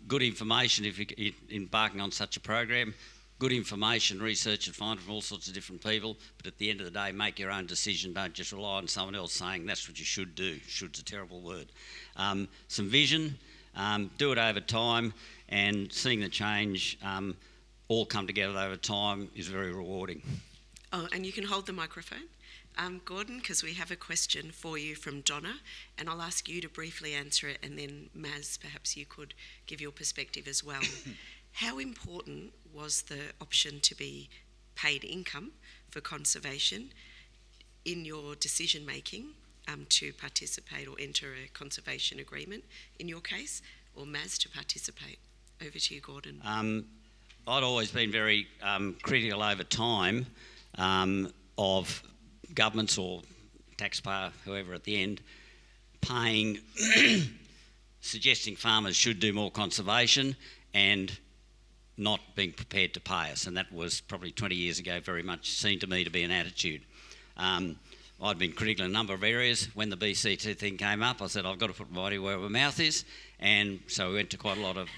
E: Good information if you're embarking on such a program. Good information, research and find from all sorts of different people, but at the end of the day, make your own decision. Don't just rely on someone else saying that's what you should do. Should's a terrible word. Some vision, do it over time, and seeing the change all come together over time is very rewarding.
A: Oh, and you can hold the microphone. Gordon, because we have a question for you from Donna, and I'll ask you to briefly answer it, and then Maz, perhaps you could give your perspective as well. How important was the option to be paid income for conservation in your decision making to participate or enter a conservation agreement in your case, or Maz to participate? Over to you, Gordon.
E: I'd always been very critical over time of governments or taxpayer, whoever at the end, paying, suggesting farmers should do more conservation and not being prepared to pay us. And that was probably 20 years ago very much seemed to me to be an attitude. I'd been critical in a number of areas. When the BC2 thing came up, I said, I've got to put my money where my mouth is. And so we went to quite a lot of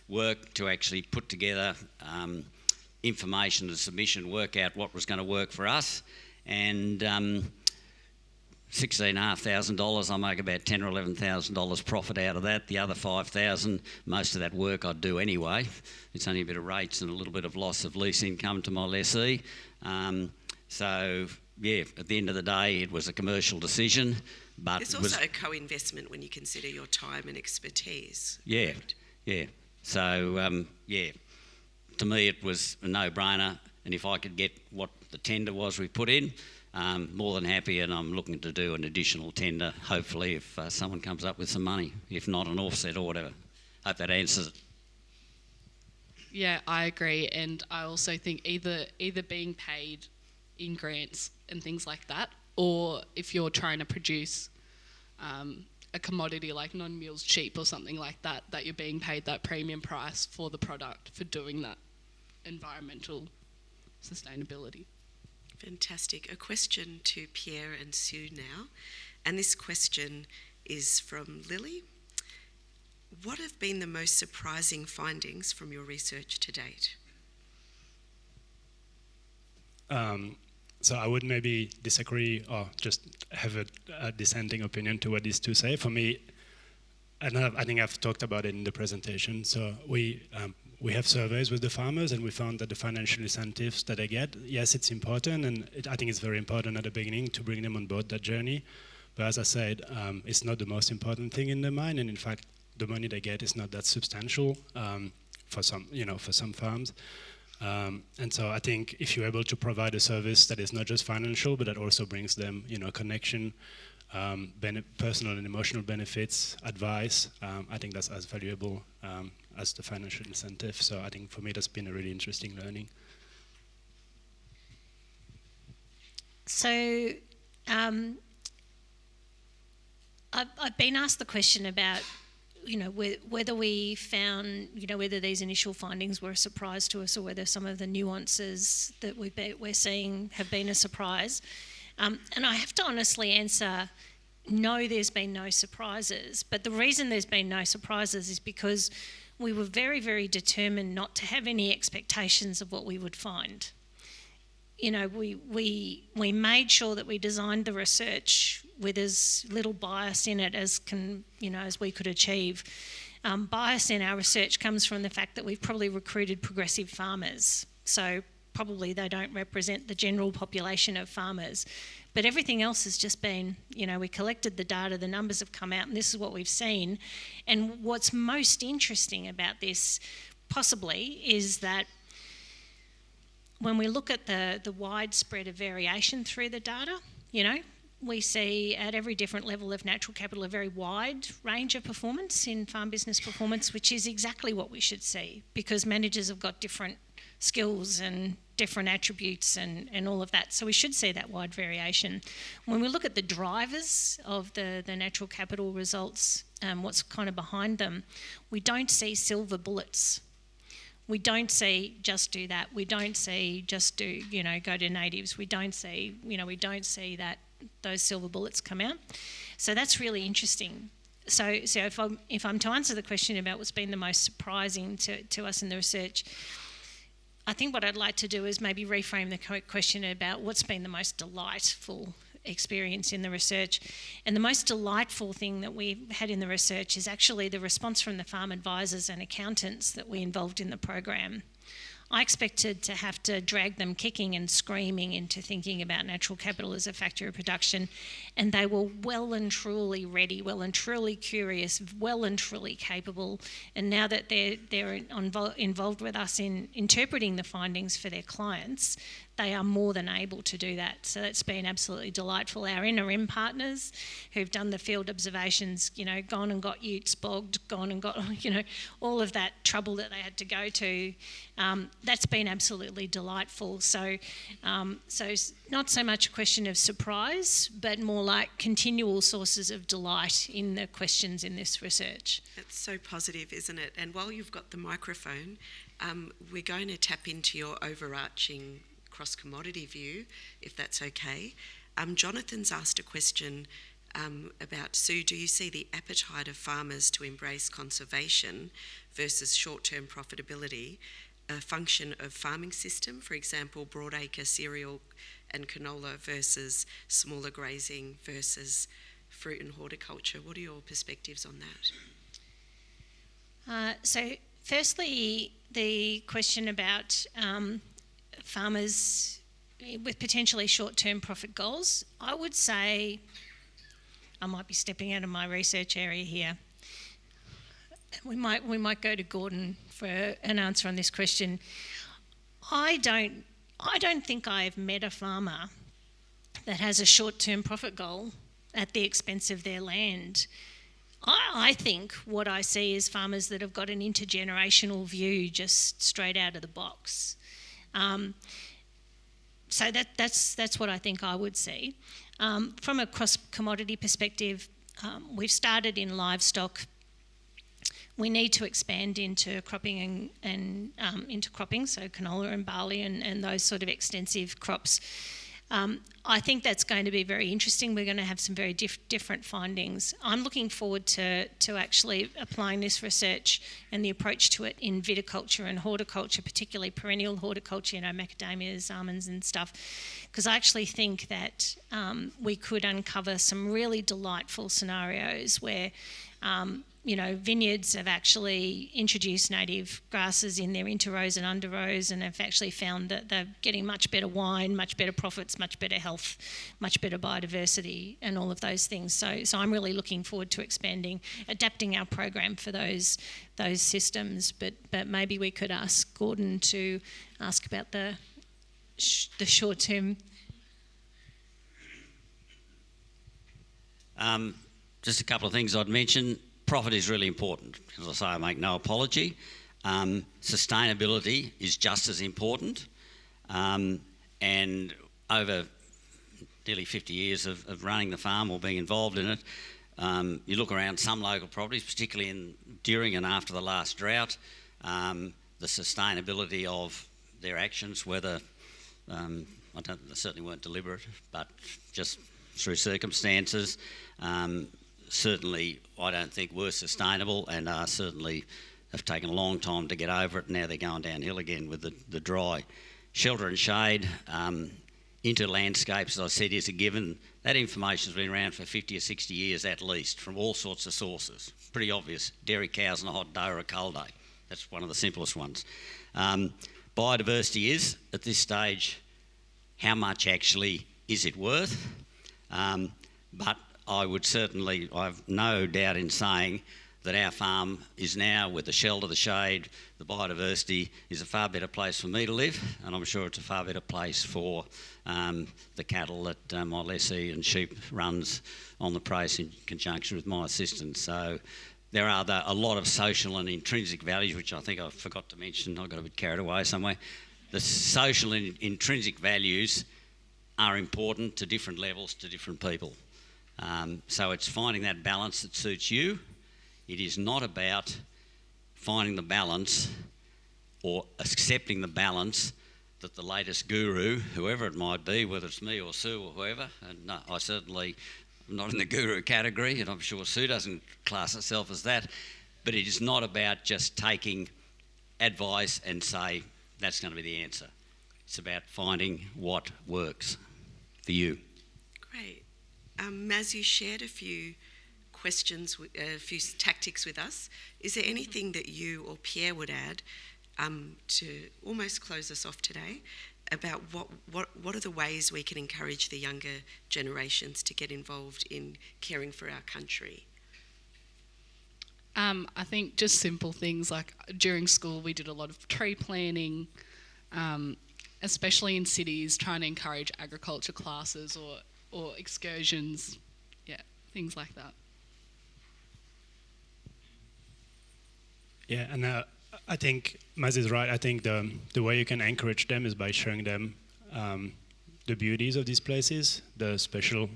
E: work to actually put together information and submission, work out what was going to work for us. And $16,500, I make about $10,000 or $11,000 profit out of that. The other $5,000, most of that work I'd do anyway. It's only a bit of rates and a little bit of loss of lease income to my lessee. So, yeah, at the end of the day, it was a commercial decision. But
A: it's also a co-investment when you consider your time and expertise.
E: Yeah, correct? Yeah. So, to me it was a no-brainer. And if I could get what the tender was we put in, more than happy, and I'm looking to do an additional tender, hopefully, if someone comes up with some money. If not, an offset or whatever. Hope that answers it.
C: Yeah, I agree, and I also think either being paid in grants and things like that, or if you're trying to produce a commodity like non-meals cheap or something like that, that you're being paid that premium price for the product for doing that environmental sustainability.
A: Fantastic. A question to Pierre and Sue now, and this question is from Lily. What have been the most surprising findings from your research to date?
B: So I would maybe disagree or just have a dissenting opinion to what these two say. For me, and I think I've talked about it in the presentation, so we have surveys with the farmers and we found that the financial incentives that they get, yes, it's important, and I think it's very important at the beginning to bring them on board that journey. But as I said, it's not the most important thing in their mind, and in fact, the money they get is not that substantial for some farms. And so I think if you're able to provide a service that is not just financial, but that also brings them, connection, personal and emotional benefits, advice, I think that's as valuable as the financial incentive. So I think for me that's been a really interesting learning.
D: So I've been asked the question about whether we found, whether these initial findings were a surprise to us or whether some of the nuances that we're seeing have been a surprise. And I have to honestly answer, no, there's been no surprises. But the reason there's been no surprises is because we were very, very determined not to have any expectations of what we would find. we made sure that we designed the research with as little bias in it as we could achieve. Bias in our research comes from the fact that we've probably recruited progressive farmers, so probably they don't represent the general population of farmers. But everything else has just been, we collected the data, the numbers have come out, and this is what we've seen. And what's most interesting about this, possibly, is that when we look at the widespread of variation through the data, we see at every different level of natural capital a very wide range of performance in farm business performance, which is exactly what we should see, because managers have got different skills and different attributes and all of that. So we should see that wide variation. When we look at the drivers of the natural capital results, what's kind of behind them, we don't see silver bullets. We don't see just do that. We don't see just do, go to natives. We don't see that those silver bullets come out. So that's really interesting. So if I'm to answer the question about what's been the most surprising to us in the research, I think what I'd like to do is maybe reframe the question about what's been the most delightful experience in the research. And the most delightful thing that we've had in the research is actually the response from the farm advisors and accountants that we involved in the program. I expected to have to drag them kicking and screaming into thinking about natural capital as a factor of production, and they were well and truly ready, well and truly curious, well and truly capable. And now that they're involved with us in interpreting the findings for their clients, they are more than able to do that. So that's been absolutely delightful. Our interim partners who've done the field observations, gone and got utes bogged, gone and got, all of that trouble that they had to go to, that's been absolutely delightful. So it's not so much a question of surprise, but more like continual sources of delight in the questions in this research.
A: That's so positive, isn't it? And while you've got the microphone, we're going to tap into your overarching cross-commodity view, if that's okay. Jonathan's asked a question about, Sue, do you see the appetite of farmers to embrace conservation versus short-term profitability a function of farming system, for example, broadacre cereal and canola versus smaller grazing versus fruit and horticulture? What are your perspectives on that?
D: So firstly, the question about farmers with potentially short-term profit goals, I would say, I might be stepping out of my research area here. We might go to Gordon for an answer on this question. I don't think I've met a farmer that has a short-term profit goal at the expense of their land. I think what I see is farmers that have got an intergenerational view just straight out of the box. So that's what I think I would see. From a cross-commodity perspective, we've started in livestock. We need to expand into cropping and into cropping, so canola and barley and those sort of extensive crops. I think that's going to be very interesting. We're going to have some very different findings. I'm looking forward to actually applying this research and the approach to it in viticulture and horticulture, particularly perennial horticulture, macadamias, almonds and stuff, because I actually think that we could uncover some really delightful scenarios where vineyards have actually introduced native grasses in their interrows and underrows and have actually found that they're getting much better wine, much better profits, much better health, much better biodiversity and all of those things. So I'm really looking forward to adapting our program for those systems. But maybe we could ask Gordon to ask about the short term.
E: Just a couple of things I'd mention. Profit is really important. As I say, I make no apology. Sustainability is just as important. And over nearly 50 years of running the farm or being involved in it, you look around some local properties, particularly during and after the last drought, the sustainability of their actions, whether, they certainly weren't deliberate, but just through circumstances, certainly I don't think were sustainable and certainly have taken a long time to get over it. Now they're going downhill again with the dry shelter and shade into landscapes, as I said, is a given. That information's been around for 50 or 60 years at least, from all sorts of sources. Pretty obvious. Dairy cows on a hot day or a cold day. That's one of the simplest ones. Biodiversity is, at this stage, how much actually is it worth? But I've no doubt in saying that our farm is now, with the shelter, the shade, the biodiversity, is a far better place for me to live, and I'm sure it's a far better place for the cattle that my lessee and sheep runs on the place in conjunction with my assistant. So there are a lot of social and intrinsic values, which I think I forgot to mention. I got a bit carried away somewhere. The social and intrinsic values are important to different levels, to different people. So it's finding that balance that suits you. It is not about finding the balance or accepting the balance that the latest guru, whoever it might be, whether it's me or Sue or whoever, and no, I certainly am not in the guru category, and I'm sure Sue doesn't class herself as that, but it is not about just taking advice and say, that's going to be the answer. It's about finding what works for you.
A: Great. Maz, you shared a few questions, a few tactics with us. Is there anything that you or Pierre would add to almost close us off today about what are the ways we can encourage the younger generations to get involved in caring for our country?
C: I think just simple things like during school we did a lot of tree planting, especially in cities, trying to encourage agriculture classes or excursions, things like that.
B: Yeah, and I think Maz is right. I think the way you can encourage them is by showing them the beauties of these places, the special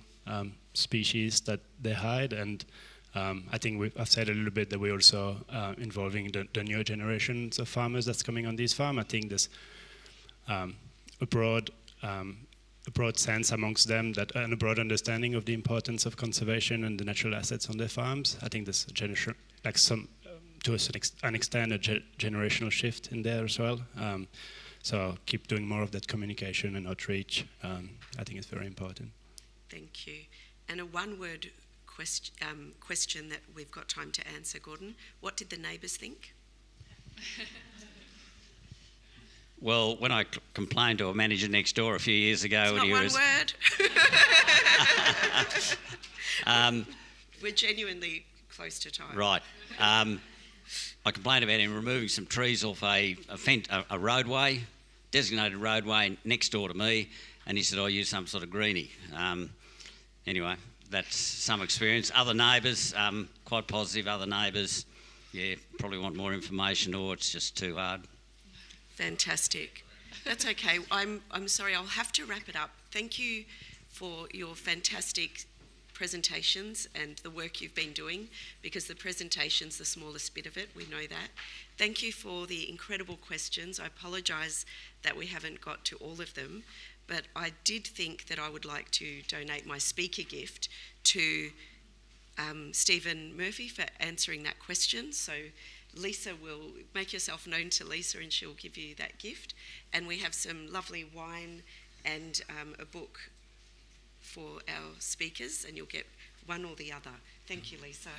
B: species that they hide, and I think I've said a little bit that we're also involving the newer generations of farmers that's coming on this farm. I think there's a broad sense amongst them and a broad understanding of the importance of conservation and the natural assets on their farms. I think there's a generation, to an extent, a generational shift in there as well. So keep doing more of that communication and outreach. I think it's very important.
A: Thank you. And a one-word question that we've got time to answer, Gordon. What did the neighbours think?
E: Well, when I complained to a manager next door a few years ago...
A: It's not one word. We're genuinely close to time.
E: Right. I complained about him removing some trees off a roadway, designated roadway next door to me, and he said, "I use some sort of greenie." Anyway, that's some experience. Other neighbours, quite positive. Other neighbours, probably want more information, or it's just too hard.
A: Fantastic. That's okay. I'm sorry, I'll have to wrap it up. Thank you for your fantastic presentations and the work you've been doing, because the presentation's the smallest bit of it, we know that. Thank you for the incredible questions. I apologise that we haven't got to all of them, but I did think that I would like to donate my speaker gift to Stephen Murphy for answering that question. So Lisa will make yourself known to Lisa and she'll give you that gift. And we have some lovely wine and a book for our speakers, and you'll get one or the other. Thank you, Lisa.